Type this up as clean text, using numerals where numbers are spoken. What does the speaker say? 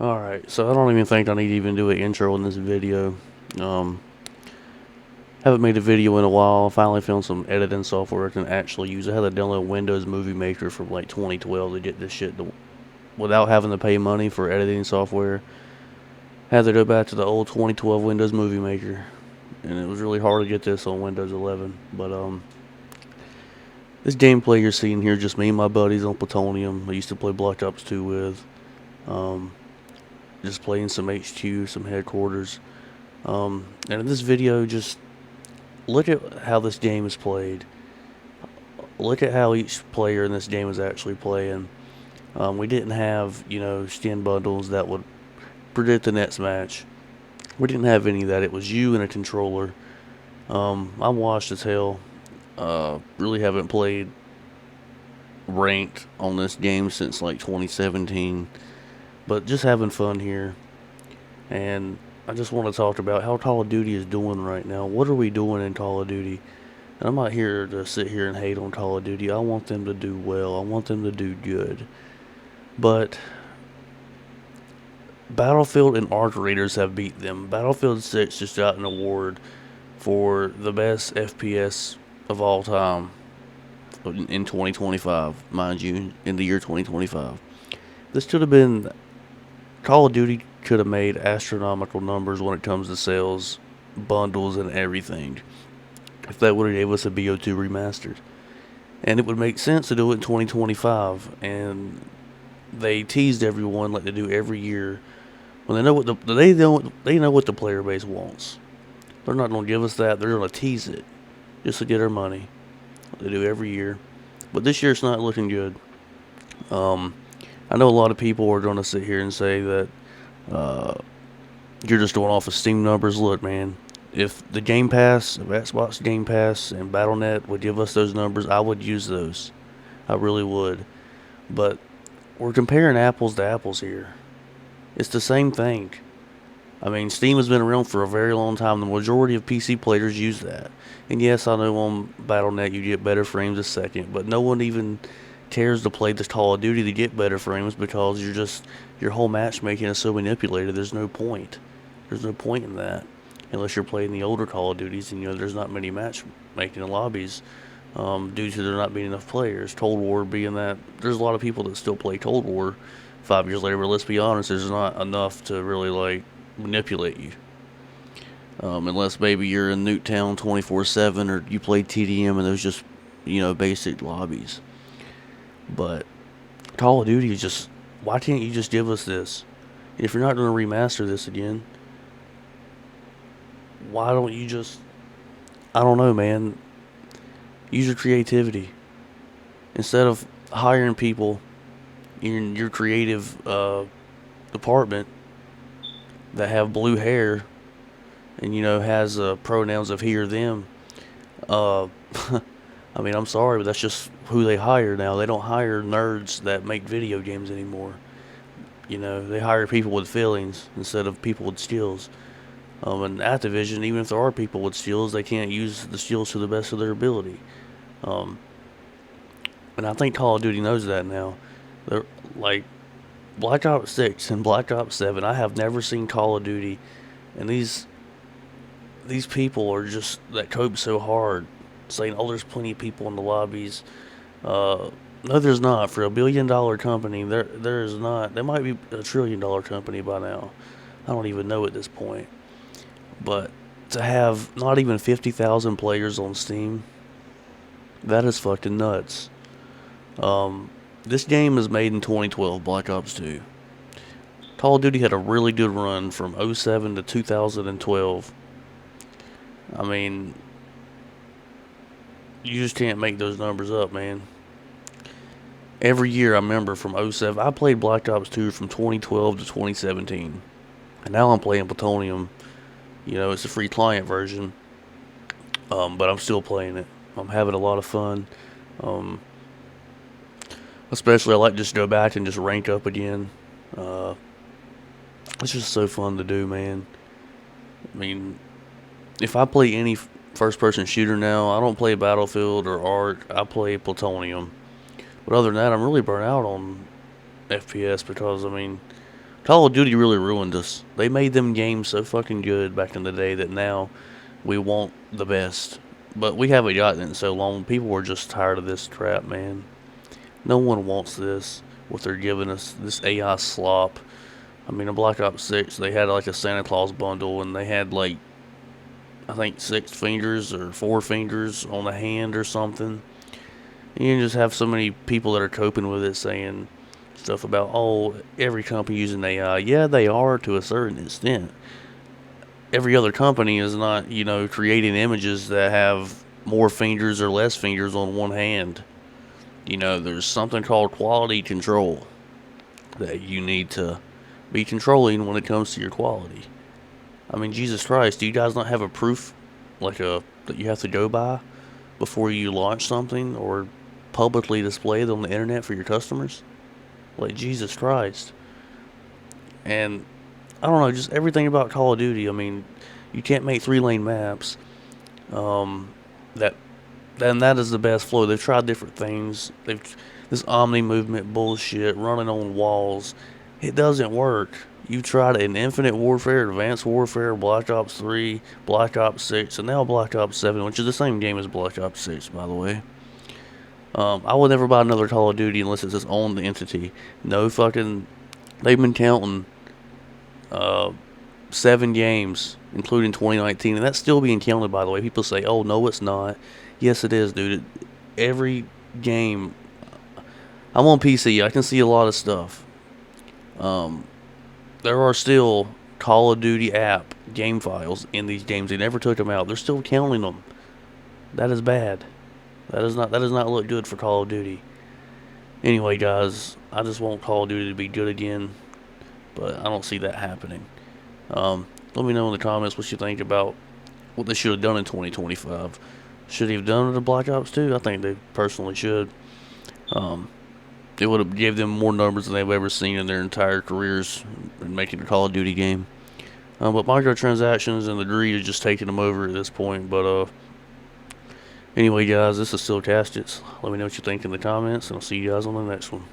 Alright, so I don't even think I need to even do an intro in this video. Um, haven't made a video in a while. Finally found some editing software I can actually use. I had to download Windows Movie Maker from like 2012 to get this shit without having to pay money for editing software. Had to go back to the old 2012 Windows Movie Maker, and it was really hard to get this on Windows 11. But this gameplay you're seeing here, just me and my buddies on Plutonium. I used to play Black Ops 2 with. Um, just playing some HQ, some headquarters. And in this video, just look at how this game is played. Look at how each player in this game is actually playing. We didn't have, skin bundles that would predict the next match. We didn't have any of that. It was you and a controller. I'm washed as hell. Really haven't played ranked on this game since like 2017. But just having fun here. And I just want to talk about how Call of Duty is doing right now. What are we doing in Call of Duty? And I'm not here to sit here and hate on Call of Duty. I want them to do well. I want them to do good. But Battlefield and Arc Raiders have beat them. Battlefield 6 just got an award for the best FPS of all time in 2025, mind you, in the year 2025. This could have been Call of Duty could have made astronomical numbers when it comes to sales, bundles, and everything if that would have gave us a BO2 remastered. And it would make sense to do it in 2025. And they teased everyone like they do every year. When they know what they know what the player base wants. They're not going to give us that. They're going to tease it just to get our money. Like they do every year. But this year it's not looking good. I know a lot of people are going to sit here and say that you're just going off of Steam numbers. Look, man, if the Game Pass, if Xbox Game Pass and Battle.net would give us those numbers, I would use those. I really would. But we're comparing apples to apples here. It's the same thing. I mean, Steam has been around for a very long time. The majority of PC players use that. And yes, I know on Battle.net you get better frames a second, but no one even cares to play this Call of Duty to get better frames because your whole matchmaking is so manipulated. There's no point. There's no point in that unless you're playing the older Call of Duties and there's not many matchmaking lobbies due to there not being enough players. Cold War being that there's a lot of people that still play Cold War 5 years later, but let's be honest, there's not enough to really like manipulate you. Unless maybe you're in Nuketown 24/7 or you play TDM and those just basic lobbies. But Call of Duty is just, why can't you just give us this? If you're not going to remaster this again, why don't you just, I don't know, man, use your creativity. Instead of hiring people in your creative department that have blue hair and, has pronouns of he or them, I mean, I'm sorry, but that's just who they hire now. They don't hire nerds that make video games anymore. They hire people with feelings instead of people with skills. And Activision, even if there are people with skills, they can't use the skills to the best of their ability. And I think Call of Duty knows that now. They're like Black Ops 6 and Black Ops 7. I have never seen Call of Duty, and these people are just that cope so hard, saying, "Oh, there's plenty of people in the lobbies." No, there's not. For a $1 billion company, there is not. They might be a $1 trillion company by now. I don't even know at this point. But to have not even 50,000 players on Steam, that is fucking nuts. This game is made in 2012, Black Ops 2. Call of Duty had a really good run from '07 to 2012. I mean, you just can't make those numbers up, man. Every year I remember from '07, I played Black Ops 2 from 2012 to 2017. And now I'm playing Plutonium. It's a free client version. But I'm still playing it. I'm having a lot of fun. Especially I like just go back and just rank up again. It's just so fun to do, man. I mean, if I play any first-person shooter now, I don't play Battlefield or Ark. I play Plutonium. But other than that, I'm really burnt out on FPS because, I mean, Call of Duty really ruined us. They made them games so fucking good back in the day that now we want the best. But we haven't gotten it in so long. People are just tired of this crap, man. No one wants this. What they're giving us, this AI slop. I mean, in Black Ops 6, they had like a Santa Claus bundle, and they had like, I think 6 fingers or 4 fingers on a hand or something. And you just have so many people that are coping with it saying stuff about, oh, every company using AI. Yeah, they are to a certain extent. Every other company is not, creating images that have more fingers or less fingers on one hand. There's something called quality control that you need to be controlling when it comes to your quality. I mean, Jesus Christ, do you guys not have a proof that you have to go by before you launch something or publicly display it on the internet for your customers? Like, Jesus Christ. And I don't know, just everything about Call of Duty. I mean, you can't make 3-lane maps. That that is the best flow. They've tried different things. This Omni movement bullshit, running on walls. It doesn't work. You tried it in Infinite Warfare, Advanced Warfare, Black Ops 3, Black Ops 6, and now Black Ops 7, which is the same game as Black Ops 6, by the way. I would never buy another Call of Duty unless it says own the entity. No fucking. They've been counting 7 games, including 2019, and that's still being counted, by the way. People say, oh, no, it's not. Yes, it is, dude. Every game. I'm on PC. I can see a lot of stuff. There are still Call of Duty app game files in these games. They never took them out. They're still counting them. That is bad. That does not look good for Call of Duty. Anyway, guys, I just want Call of Duty to be good again, but I don't see that happening. Let me know in the comments what you think about what they should have done in 2025. Should they have done it in Black Ops 2? I think they personally should. It would have gave them more numbers than they've ever seen in their entire careers in making a Call of Duty game. But microtransactions and the greed is just taking them over at this point. But anyway, guys, this is Still Caskets. Let me know what you think in the comments, and I'll see you guys on the next one.